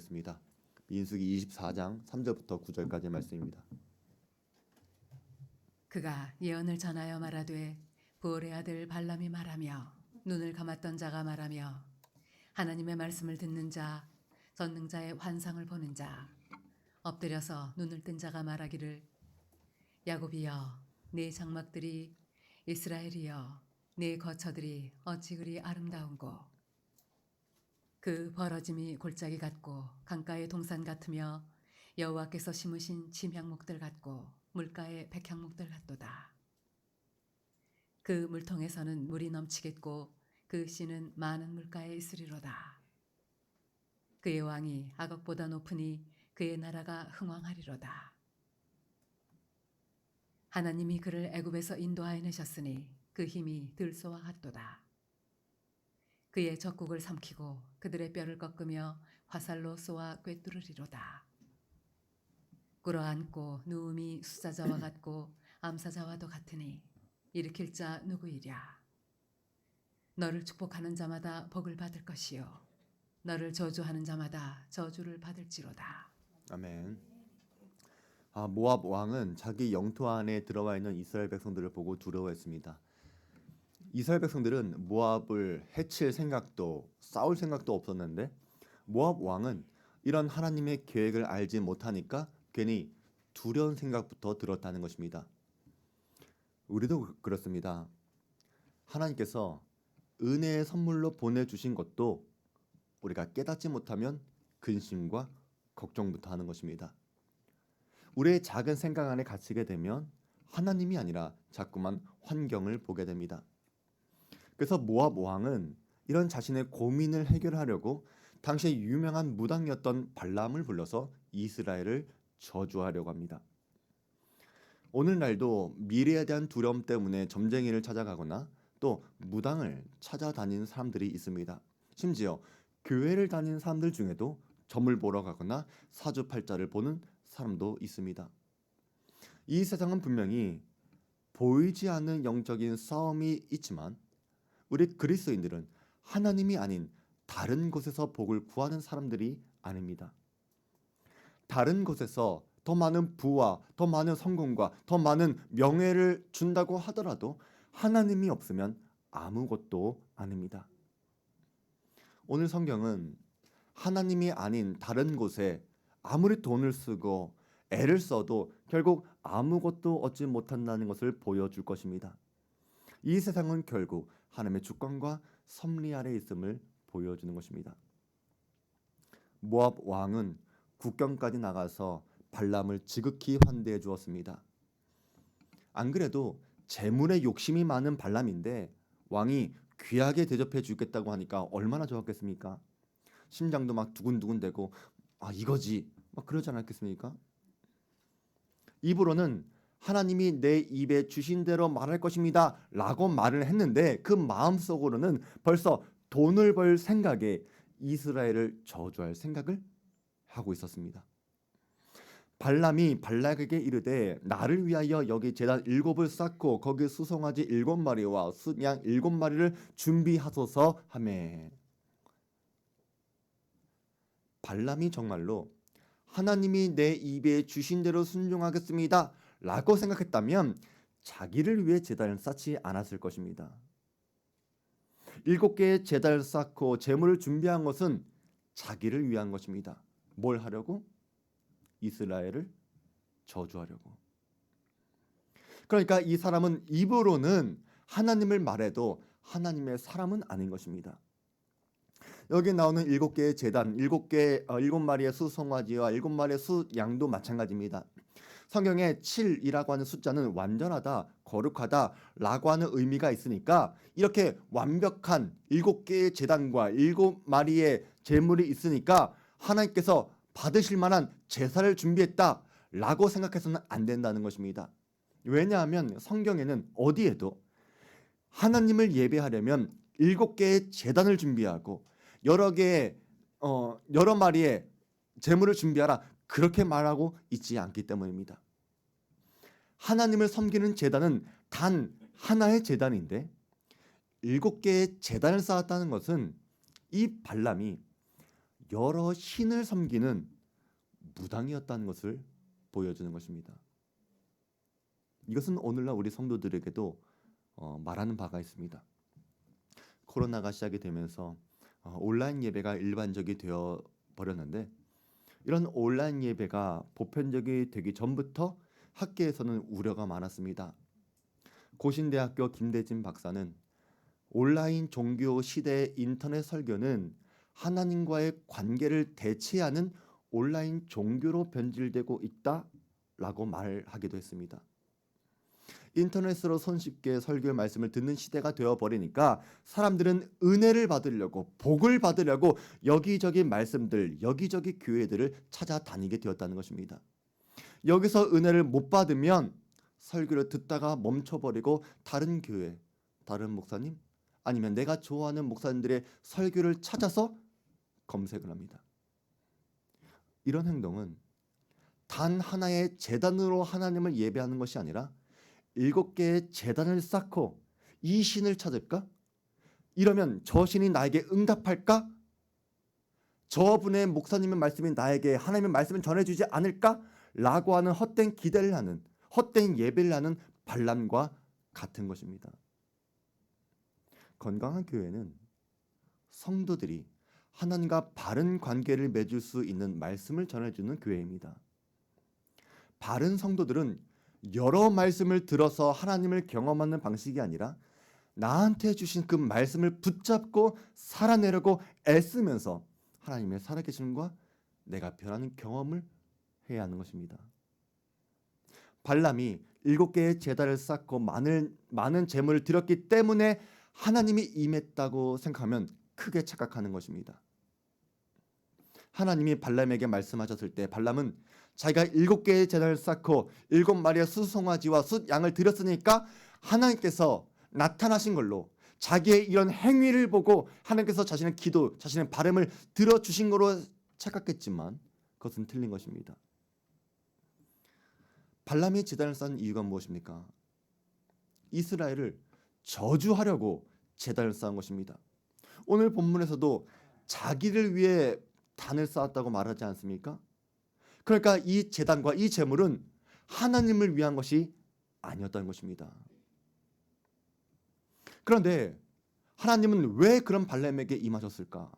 보겠습니다. 민수기 24장 3절부터 9절까지의 말씀입니다. 그가 예언을 전하여 말하되 보올의 아들 발람이 말하며 눈을 감았던 자가 말하며 하나님의 말씀을 듣는 자 전능자의 환상을 보는 자 엎드려서 눈을 뜬 자가 말하기를 야곱이여 네 장막들이 이스라엘이여 네 거처들이 어찌 그리 아름다운고 그 벌어짐이 골짜기 같고 강가의 동산 같으며 여호와께서 심으신 침향목들 같고 물가의 백향목들 같도다. 그 물통에서는 물이 넘치겠고 그 씨는 많은 물가에 있으리로다. 그의 왕이 악억보다 높으니 그의 나라가 흥왕하리로다. 하나님이 그를 애굽에서 인도하여 내셨으니 그 힘이 들소와 같도다. 그의 적국을 삼키고 그들의 뼈를 꺾으며 화살로 쏘아 꿰뚫으리로다. 꿇어앉고 누움이 수사자와 같고 암사자와도 같으니 일으킬 자 누구이랴. 너를 축복하는 자마다 복을 받을 것이요 너를 저주하는 자마다 저주를 받을지로다. 아멘. 모압 왕은 자기 영토 안에 들어와 있는 이스라엘 백성들을 보고 두려워했습니다. 이스라엘 백성들은 모압을 해칠 생각도 싸울 생각도 없었는데 모압 왕은 이런 하나님의 계획을 알지 못하니까 괜히 두려운 생각부터 들었다는 것입니다. 우리도 그렇습니다. 하나님께서 은혜의 선물로 보내주신 것도 우리가 깨닫지 못하면 근심과 걱정부터 하는 것입니다. 우리의 작은 생각 안에 갇히게 되면 하나님이 아니라 자꾸만 환경을 보게 됩니다. 그래서 모압 왕은 이런 자신의 고민을 해결하려고 당시에 유명한 무당이었던 발람을 불러서 이스라엘을 저주하려고 합니다. 오늘날도 미래에 대한 두려움 때문에 점쟁이를 찾아가거나 또 무당을 찾아다니는 사람들이 있습니다. 심지어 교회를 다니는 사람들 중에도 점을 보러 가거나 사주팔자를 보는 사람도 있습니다. 이 세상은 분명히 보이지 않는 영적인 싸움이 있지만 우리 그리스도인들은 하나님이 아닌 다른 곳에서 복을 구하는 사람들이 아닙니다. 다른 곳에서 더 많은 부와 더 많은 성공과 더 많은 명예를 준다고 하더라도 하나님이 없으면 아무것도 아닙니다. 오늘 성경은 하나님이 아닌 다른 곳에 아무리 돈을 쓰고 애를 써도 결국 아무것도 얻지 못한다는 것을 보여줄 것입니다. 이 세상은 결국 하나님의 주권과 섭리 아래 있음을 보여주는 것입니다. 모압 왕은 국경까지 나가서 발람을 지극히 환대해 주었습니다. 안 그래도 재물에 욕심이 많은 발람인데 왕이 귀하게 대접해 주겠다고 하니까 얼마나 좋았겠습니까? 심장도 막 두근두근대고 이거지 막 그러지 않았겠습니까? 입으로는 하나님이 내 입에 주신 대로 말할 것입니다 라고 말을 했는데 그 마음속으로는 벌써 돈을 벌 생각에 이스라엘을 저주할 생각을 하고 있었습니다. 발람이 발락에게 이르되 나를 위하여 여기 제단 7을 쌓고 거기 수송아지 7마리와 수양 7마리를 준비하소서 하매. 발람이 정말로 하나님이 내 입에 주신 대로 순종하겠습니다 라고 생각했다면 자기를 위해 제단을 쌓지 않았을 것입니다. 7개의 제단을 쌓고 제물을 준비한 것은 자기를 위한 것입니다. 뭘 하려고? 이스라엘을 저주하려고. 그러니까 이 사람은 입으로는 하나님을 말해도 하나님의 사람은 아닌 것입니다. 여기 나오는 7개의 제단, 7마리의 수송아지와 7마리의 수양도 마찬가지입니다. 성경에 7이라고 하는 숫자는 완전하다, 거룩하다 라고 하는 의미가 있으니까 이렇게 완벽한 7개의 제단과 7마리의 제물이 있으니까 하나님께서 받으실 만한 제사를 준비했다 라고 생각해서는 안 된다는 것입니다. 왜냐하면 성경에는 어디에도 하나님을 예배하려면 7개의 제단을 준비하고 여러 마리의 제물을 준비하라 그렇게 말하고 있지 않기 때문입니다. 하나님을 섬기는 제단은 단 하나의7개의 제단을 쌓았다는 것은 이 발람이 여러 신을 섬기는 무당이었다는 것을 보여주는 것입니다. 이것은 오늘날 우리 성도들에게도 말하는 바가 있습니다. 코로나가 시작이 되면서 온라인 예배가 일반적이 되어 버렸는데, 이런 온라인 예배가 보편적이 되기 전부터 학계에서는 우려가 많았습니다. 고신대학교 김대진 박사는 온라인 종교 시대의 인터넷 설교는 하나님과의 관계를 대체하는 온라인 종교로 변질되고 있다라고 말하기도 했습니다. 인터넷으로 손쉽게 설교의 말씀을 듣는 시대가 되어버리니까 사람들은 은혜를 받으려고, 복을 받으려고 여기저기 말씀들, 여기저기 교회들을 찾아다니게 되었다는 것입니다. 여기서 은혜를 못 받으면 설교를 듣다가 멈춰버리고 다른 교회, 다른 목사님, 아니면 내가 좋아하는 목사님들의 설교를 찾아서 검색을 합니다. 이런 행동은 단 하나의 제단으로 하나님을 예배하는 것이 아니라 7개의 제단을 쌓고 이 신을 찾을까? 이러면 저 신이 나에게 응답할까? 저분의 목사님의 말씀이 나에게 하나님의 말씀을 전해주지 않을까? 라고 하는 헛된 기대를 하는, 헛된 예배를 하는 발람과 같은 것입니다. 건강한 교회는 성도들이 하나님과 바른 관계를 맺을 수 있는 말씀을 전해주는 교회입니다. 바른 성도들은 여러 말씀을 들어서 하나님을 경험하는 방식이 아니라 나한테 주신 그 말씀을 붙잡고 살아내려고 애쓰면서 하나님의 살아계심과 내가 변하는 경험을 해야 하는 것입니다. 발람이 7개의 제단을 쌓고 많은 재물을 드렸기 때문에 하나님이 임했다고 생각하면 크게 착각하는 것입니다. 하나님이 발람에게 말씀하셨을 때 발람은 자기가 7개의 제단을 쌓고 7마리의 수송아지와 숫양을 드렸으니까 하나님께서 나타나신 걸로, 자기의 이런 행위를 보고 하나님께서 자신의 기도, 자신의 바람을 들어주신 거로 착각했지만 그것은 틀린 것입니다. 발람이 제단을 쌓은 이유가 무엇입니까? 이스라엘을 저주하려고 제단을 쌓은 것입니다. 오늘 본문에서도 자기를 위해 단을 쌓았다고 말하지 않습니까? 그러니까 이 제단과 이 제물은 하나님을 위한 것이 아니었다는 것입니다. 그런데 하나님은 왜 그런 발람에게 임하셨을까?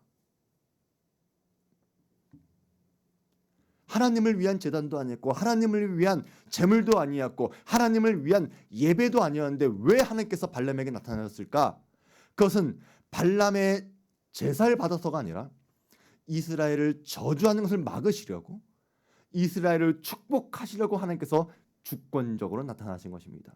하나님을 위한 제단도 아니었고 하나님을 위한 제물도 아니었고 하나님을 위한 예배도 아니었는데 왜 하나님께서 발람에게 나타나셨을까? 그것은 발람의 제사를 받아서가 아니라 이스라엘을 저주하는 것을 막으시려고, 이스라엘을 축복하시려고 하나님께서 주권적으로 나타나신 것입니다.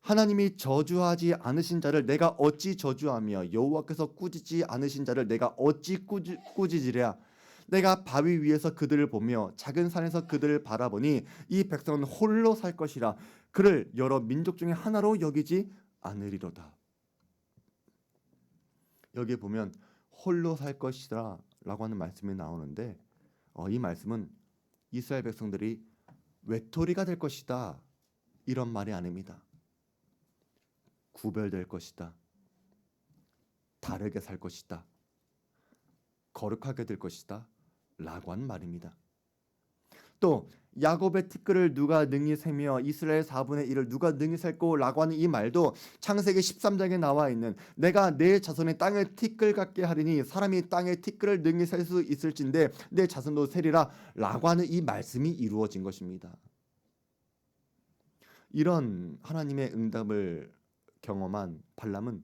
하나님이 저주하지 않으신 자를 내가 어찌 저주하며 여호와께서 꾸짖지 않으신 자를 내가 어찌 꾸짖으랴. 내가 바위 위에서 그들을 보며 작은 산에서 그들을 바라보니 이 백성은 홀로 살 것이라. 그를 여러 민족 중에 하나로 여기지 않으리로다. 여기에 보면 홀로 살 것이다 라고 하는 말씀이 나오는데 이 말씀은 이스라엘 백성들이 외톨이가 될 것이다 이런 말이 아닙니다. 구별될 것이다, 다르게 살 것이다, 거룩하게 될 것이다 라고 하는 말입니다. 또 야곱의 티끌을 누가 능히 세며 이스라엘 4분의 1을 누가 능히 셀고 라고 하는 이 말도 창세기 13장에 나와 있는 내가 내 자손의 땅을 티끌 같게 하리니 사람이 땅의 티끌을 능히 셀 수 있을진데 내 자손도 세리라 라고 하는 이 말씀이 이루어진 것입니다. 이런 하나님의 응답을 경험한 발람은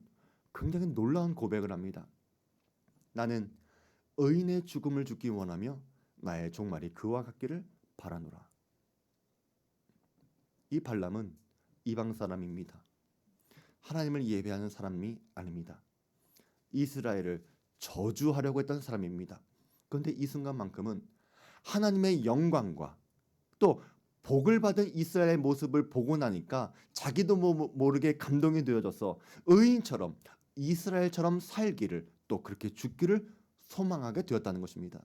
굉장히 놀라운 고백을 합니다. 나는 의인의 죽음을 죽기 원하며 나의 종말이 그와 같기를 바라노라. 이 발람은 이방 사람입니다. 하나님을 예배하는 사람이 아닙니다. 이스라엘을 저주하려고 했던 사람입니다. 그런데 이 순간만큼은 하나님의 영광과 또 복을 받은 이스라엘의 모습을 보고 나니까 자기도 모르게 감동이 되어져서 의인처럼 이스라엘처럼 살기를, 또 그렇게 죽기를 소망하게 되었다는 것입니다.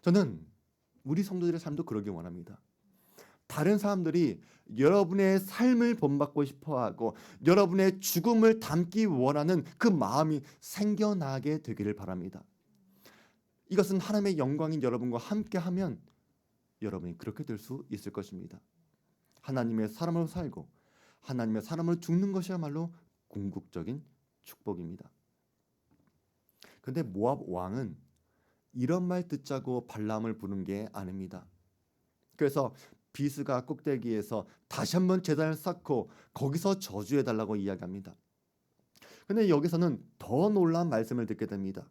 저는 우리 성도들의 삶도 그러기 원합니다. 다른 사람들이 여러분의 삶을 본받고 싶어하고 여러분의 죽음을 담기 원하는 그 마음이 생겨나게 되기를 바랍니다. 이것은 하나님의 영광인 여러분과 함께하면 여러분이 그렇게 될 수 있을 것입니다. 하나님의 사람으로 살고 하나님의 사람으로 죽는 것이야말로 궁극적인 축복입니다. 그런데 모압 왕은 이런 말 듣자고 발람을 부른 게 아닙니다. 그래서 비스가 꼭대기에서 다시 한번 제단을 쌓고 거기서 저주해달라고 이야기합니다. 그런데 여기서는 더 놀라운 말씀을 듣게 됩니다.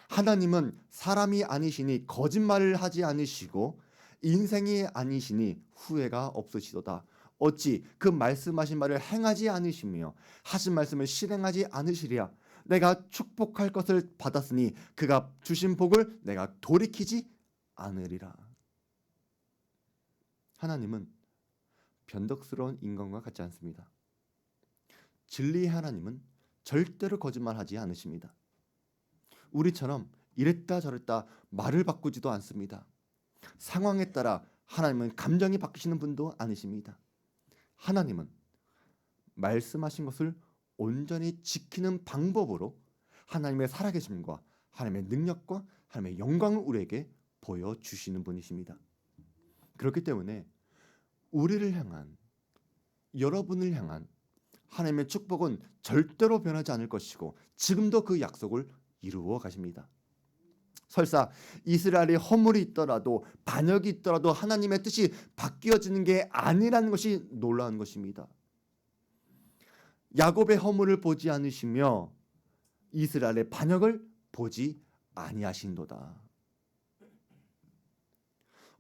하나님은 사람이 아니시니 거짓말을 하지 않으시고 인생이 아니시니 후회가 없으시도다. 어찌 그 말씀하신 말을 행하지 않으시며 하신 말씀을 실행하지 않으시랴. 내가 축복할 것을 받았으니 그가 주신 복을 내가 돌이키지 않으리라. 하나님은 변덕스러운 인간과 같지 않습니다. 진리의 하나님은 절대로 거짓말하지 않으십니다. 우리처럼 이랬다 저랬다 말을 바꾸지도 않습니다. 상황에 따라 하나님은 감정이 바뀌시는 분도 아니십니다. 하나님은 말씀하신 것을 온전히 지키는 방법으로 하나님의 살아계심과 하나님의 능력과 하나님의 영광을 우리에게 보여주시는 분이십니다. 그렇기 때문에 우리를 향한, 여러분을 향한 하나님의 축복은 절대로 변하지 않을 것이고 지금도 그 약속을 이루어 가십니다. 설사 이스라엘의 허물이 있더라도 반역이 있더라도 하나님의 뜻이 바뀌어지는 게 아니라는 것이 놀라운 것입니다. 야곱의 허물을 보지 않으시며 이스라엘의 반역을 보지 아니하신도다.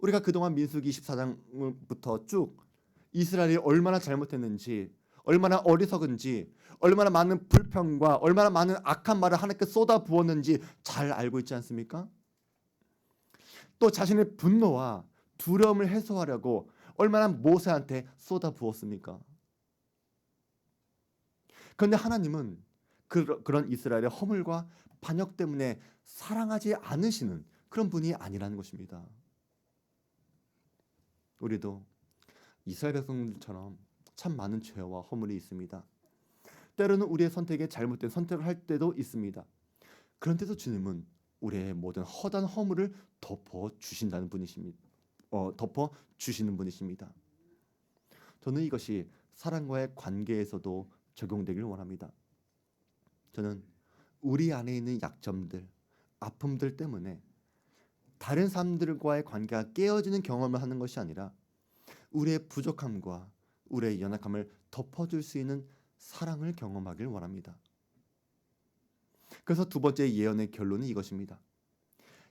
우리가 그동안 민수기 24장부터 쭉 이스라엘이 얼마나 잘못했는지, 얼마나 어리석은지, 얼마나 많은 불평과 얼마나 많은 악한 말을 하나님께 쏟아부었는지 잘 알고 있지 않습니까? 또 자신의 분노와 두려움을 해소하려고 얼마나 모세한테 쏟아부었습니까? 그런데 하나님은 그런 이스라엘의 허물과 반역 때문에 사랑하지 않으시는 그런 분이 아니라는 것입니다. 우리도 이스라엘 백성들처럼 참 많은 죄와 허물이 있습니다. 때로는 우리의 선택에 잘못된 선택을 할 때도 있습니다. 그런데도 주님은 우리의 모든 허다한 허물을 덮어 주신다는 분이십니다. 덮어 주시는 분이십니다. 저는 이것이 사람과의 관계에서도 적용되길 원합니다. 저는 우리 안에 있는 약점들, 아픔들 때문에 다른 사람들과의 관계가 깨어지는 경험을 하는 것이 아니라 우리의 부족함과 우리의 연약함을 덮어줄 수 있는 사랑을 경험하길 원합니다. 그래서 두 번째 예언의 결론은 이것입니다.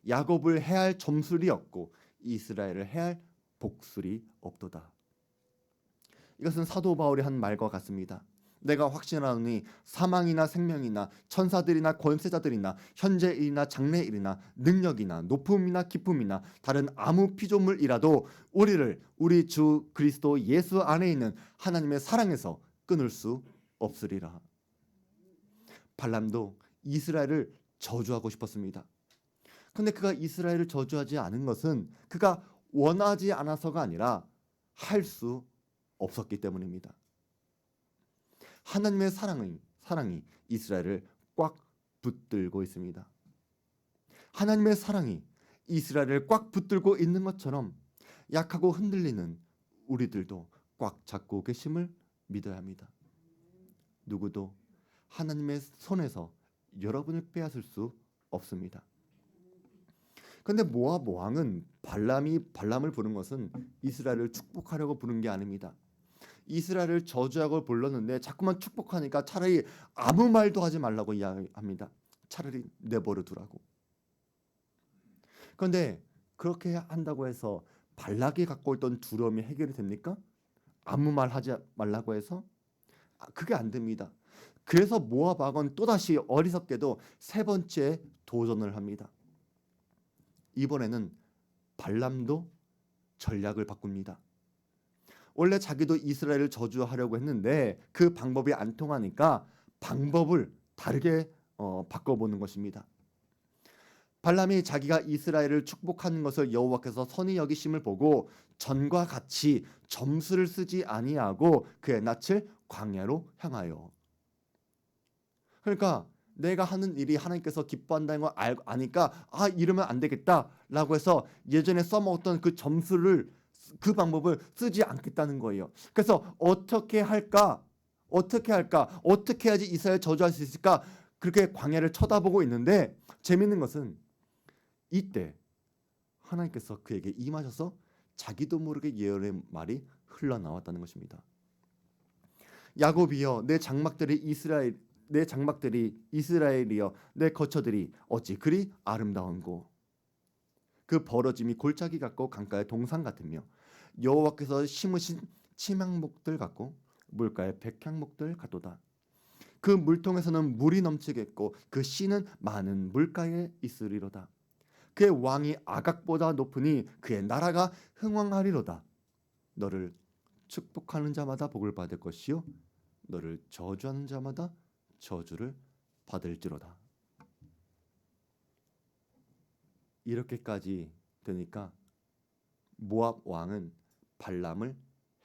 야곱을 해할 점술이 없고 이스라엘을 해할 복술이 없도다. 이것은 사도 바울이 한 말과 같습니다. 내가 확신하노니 사망이나 생명이나 천사들이나 권세자들이나 현재일이나 장래일이나 능력이나 높음이나 기쁨이나 다른 아무 피조물이라도 우리를 우리 주 그리스도 예수 안에 있는 하나님의 사랑에서 끊을 수 없으리라. 발람도 이스라엘을 저주하고 싶었습니다. 그런데 그가 이스라엘을 저주하지 않은 것은 그가 원하지 않아서가 아니라 할 수 없었기 때문입니다. 하나님의 사랑이 이스라엘을 꽉 붙들고 있습니다. 하나님의 사랑이 이스라엘을 꽉 붙들고 있는 것처럼 약하고 흔들리는 우리들도 꽉 잡고 계심을 믿어야 합니다. 누구도 하나님의 손에서 여러분을 빼앗을 수 없습니다. 그런데 모압 왕은 발람을 부른 것은 이스라엘을 축복하려고 부른 게 아닙니다. 이스라엘을 저주하고 불렀는데 자꾸만 축복하니까 차라리 아무 말도 하지 말라고 이야기합니다. 차라리 내버려 두라고. 그런데 그렇게 한다고 해서 발락이 갖고 있던 두려움이 해결이 됩니까? 아무 말 하지 말라고 해서? 그게 안 됩니다. 그래서 모압 왕은 또다시 어리석게도 세 번째 도전을 합니다. 이번에는 발람도 전략을 바꿉니다. 원래 자기도 이스라엘을 저주하려고 했는데 그 방법이 안 통하니까 방법을 다르게 바꿔보는 것입니다. 발람이 자기가 이스라엘을 축복하는 것을 여호와께서 선히 여기심을 보고 전과 같이 점수를 쓰지 아니하고 그의 낯을 광야로 향하여. 그러니까 내가 하는 일이 하나님께서 기뻐한다는 걸 아니까 이러면 안 되겠다라고 해서 예전에 써먹었던 그 점수를 그 방법을 쓰지 않겠다는 거예요. 그래서 어떻게 할까? 어떻게 할까? 어떻게 해야지 이스라엘 저주할 수 있을까? 그렇게 광야를 쳐다보고 있는데 재밌는 것은 이때 하나님께서 그에게 임하셔서 자기도 모르게 예언의 말이 흘러나왔다는 것입니다. 야곱이여 내 장막들이 이스라엘이여 내 거처들이 어찌 그리 아름다운고 그 벌어짐이 골짜기 같고 강가의 동산 같으며 여호와께서 심으신 침향목들 같고 물가의 백향목들 같도다. 그 물통에서는 물이 넘치겠고 그 씨는 많은 물가에 있으리로다. 그의 왕이 아각보다 높으니 그의 나라가 흥왕하리로다. 너를 축복하는 자마다 복을 받을 것이요 너를 저주하는 자마다 저주를 받을지로다. 이렇게까지 되니까 모압 왕은 발람을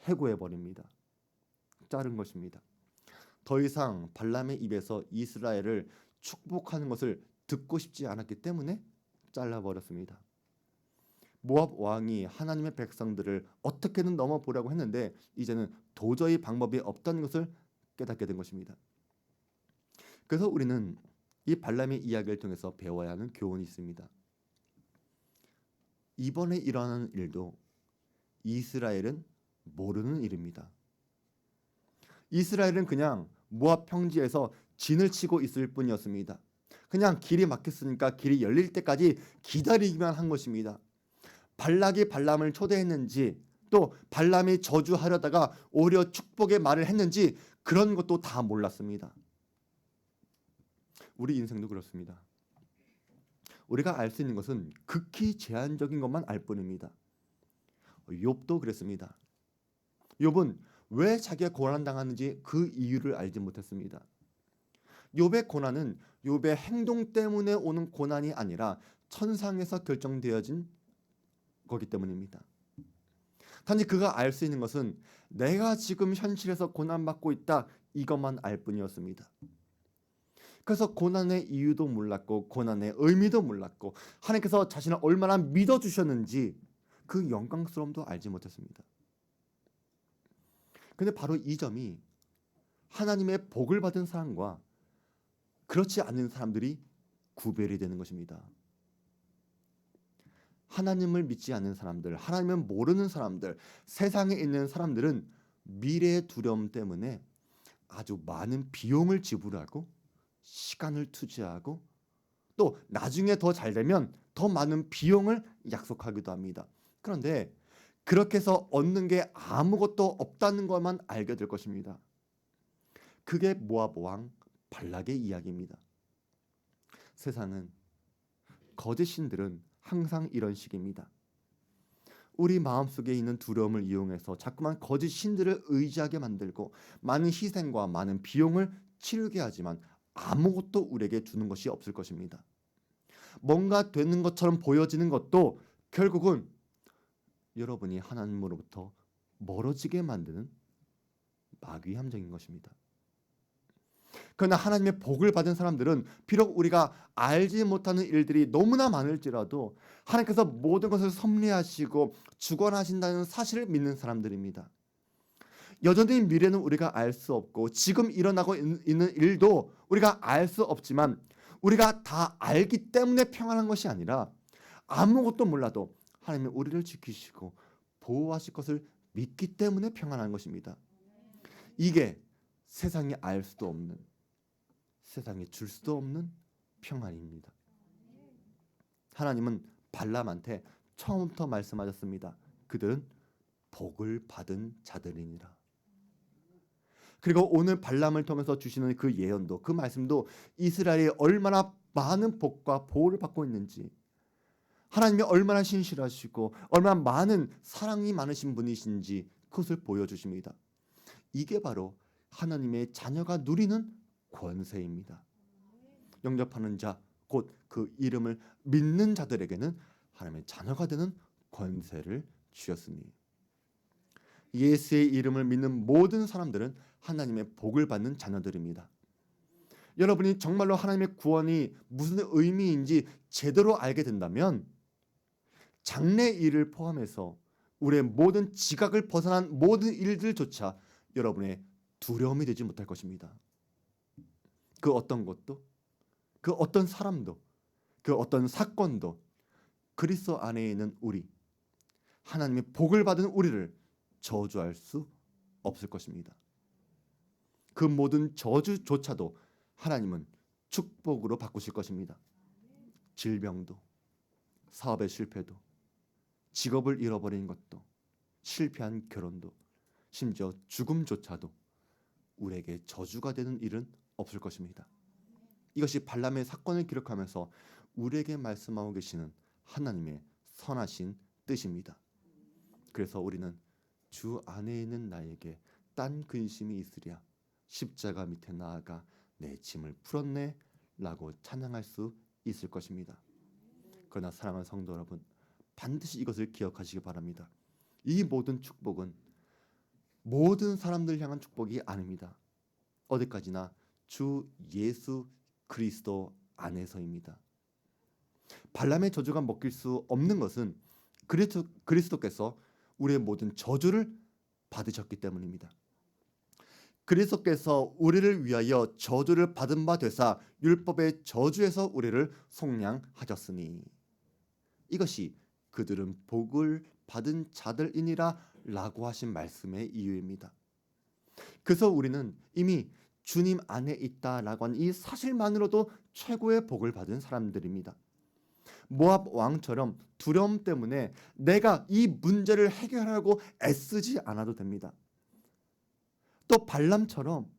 해고해 버립니다. 자른 것입니다. 더 이상 발람의 입에서 이스라엘을 축복하는 것을 듣고 싶지 않았기 때문에 잘라버렸습니다. 모압 왕이 하나님의 백성들을 어떻게든 넘어보려고 했는데 이제는 도저히 방법이 없다는 것을 깨닫게 된 것입니다. 그래서 우리는 이 발람의 이야기를 통해서 배워야 하는 교훈이 있습니다. 이번에 일어나는 일도 이스라엘은 모르는 일입니다. 이스라엘은 그냥 모압 평지에서 진을 치고 있을 뿐이었습니다. 그냥 길이 막혔으니까 길이 열릴 때까지 기다리기만 한 것입니다. 발락이 발람을 초대했는지 또 발람이 저주하려다가 오히려 축복의 말을 했는지 그런 것도 다 몰랐습니다. 우리 인생도 그렇습니다. 우리가 알 수 있는 것은 극히 제한적인 것만 알 뿐입니다. 욥도 그랬습니다. 욥은 왜 자기가 고난당하는지 그 이유를 알지 못했습니다. 욥의 고난은 욥의 행동 때문에 오는 고난이 아니라 천상에서 결정되어진 거기 때문입니다. 단지 그가 알 수 있는 것은 내가 지금 현실에서 고난받고 있다 이것만 알 뿐이었습니다. 그래서 고난의 이유도 몰랐고 고난의 의미도 몰랐고 하나님께서 자신을 얼마나 믿어주셨는지 그 영광스러움도 알지 못했습니다. 근데 바로 이 점이 하나님의 복을 받은 사람과 그렇지 않은 사람들이 구별이 되는 것입니다. 하나님을 믿지 않는 사람들, 하나님을 모르는 사람들, 세상에 있는 사람들은 미래의 두려움 때문에 아주 많은 비용을 지불하고 시간을 투자하고 또 나중에 더 잘 되면 더 많은 비용을 약속하기도 합니다. 그런데 그렇게 해서 얻는 게 아무것도 없다는 것만 알게 될 것입니다. 그게 모압 왕 발락의 이야기입니다. 세상은 거짓 신들은 항상 이런 식입니다. 우리 마음속에 있는 두려움을 이용해서 자꾸만 거짓 신들을 의지하게 만들고 많은 희생과 많은 비용을 치르게 하지만 아무것도 우리에게 주는 것이 없을 것입니다. 뭔가 되는 것처럼 보여지는 것도 결국은 여러분이 하나님으로부터 멀어지게 만드는 마귀의 함정인 것입니다. 그러나 하나님의 복을 받은 사람들은 비록 우리가 알지 못하는 일들이 너무나 많을지라도 하나님께서 모든 것을 섭리하시고 주관하신다는 사실을 믿는 사람들입니다. 여전히 미래는 우리가 알 수 없고 지금 일어나고 있는 일도 우리가 알 수 없지만 우리가 다 알기 때문에 평안한 것이 아니라 아무것도 몰라도 하나님이 우리를 지키시고 보호하실 것을 믿기 때문에 평안한 것입니다. 이게 세상이 알 수도 없는, 세상이 줄 수도 없는 평안입니다. 하나님은 발람한테 처음부터 말씀하셨습니다. 그들은 복을 받은 자들이니라. 그리고 오늘 발람을 통해서 주시는 그 예언도, 그 말씀도 이스라엘이 얼마나 많은 복과 보호를 받고 있는지, 하나님이 얼마나 신실하시고 얼마나 많은 사랑이 많으신 분이신지 그것을 보여주십니다. 이게 바로 하나님의 자녀가 누리는 권세입니다. 영접하는 자 곧 그 이름을 믿는 자들에게는 하나님의 자녀가 되는 권세를 주셨으니 예수의 이름을 믿는 모든 사람들은 하나님의 복을 받는 자녀들입니다. 여러분이 정말로 하나님의 구원이 무슨 의미인지 제대로 알게 된다면 장래 일을 포함해서 우리의 모든 지각을 벗어난 모든 일들조차 여러분의 두려움이 되지 못할 것입니다. 그 어떤 것도, 그 어떤 사람도, 그 어떤 사건도 그리스도 안에 있는 우리, 하나님의 복을 받은 우리를 저주할 수 없을 것입니다. 그 모든 저주조차도 하나님은 축복으로 바꾸실 것입니다. 질병도, 사업의 실패도, 직업을 잃어버린 것도, 실패한 결혼도, 심지어 죽음조차도 우리에게 저주가 되는 일은 없을 것입니다. 이것이 발람의 사건을 기록하면서 우리에게 말씀하고 계시는 하나님의 선하신 뜻입니다. 그래서 우리는 주 안에 있는 나에게 딴 근심이 있으랴 십자가 밑에 나아가 내 짐을 풀었네 라고 찬양할 수 있을 것입니다. 그러나 사랑하는 성도 여러분, 반드시 이것을 기억하시기 바랍니다. 이 모든 축복은 모든 사람들 향한 축복이 아닙니다. 어디까지나 주 예수 그리스도 안에서입니다. 발람의 저주가 먹힐 수 없는 것은 그리스도께서 우리의 모든 저주를 받으셨기 때문입니다. 그리스도께서 우리를 위하여 저주를 받은 바 되사 율법의 저주에서 우리를 속량하셨으니 이것이 그들은 복을 받은 자들이니라 라고 하신 말씀의 이유입니다. 그래서 우리는 이미 주님 안에 있다라고 하는 이 사실만으로도 최고의 복을 받은 사람들입니다. 모압 왕처럼 두려움 때문에 내가 이 문제를 해결하려고 애쓰지 않아도 됩니다. 또 발람처럼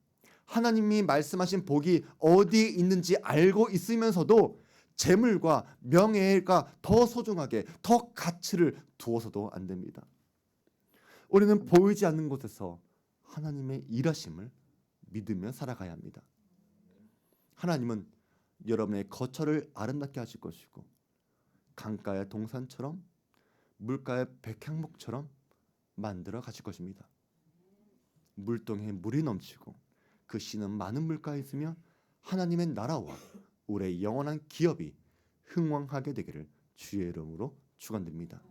하나님이 말씀하신 복이 어디에 있는지 알고 있으면서도 재물과 명예가 더 소중하게 더 가치를 두어서도 안 됩니다. 우리는 보이지 않는 곳에서 하나님의 일하심을 믿으며 살아가야 합니다. 하나님은 여러분의 거처를 아름답게 하실 것이고 강가의 동산처럼 물가의 백향목처럼 만들어 가실 것입니다. 물동에 물이 넘치고 그 씨는 많은 물가에 있으며 하나님의 나라와 우리의 영원한 기업이 흥왕하게 되기를 주의 이름으로 축원드립니다.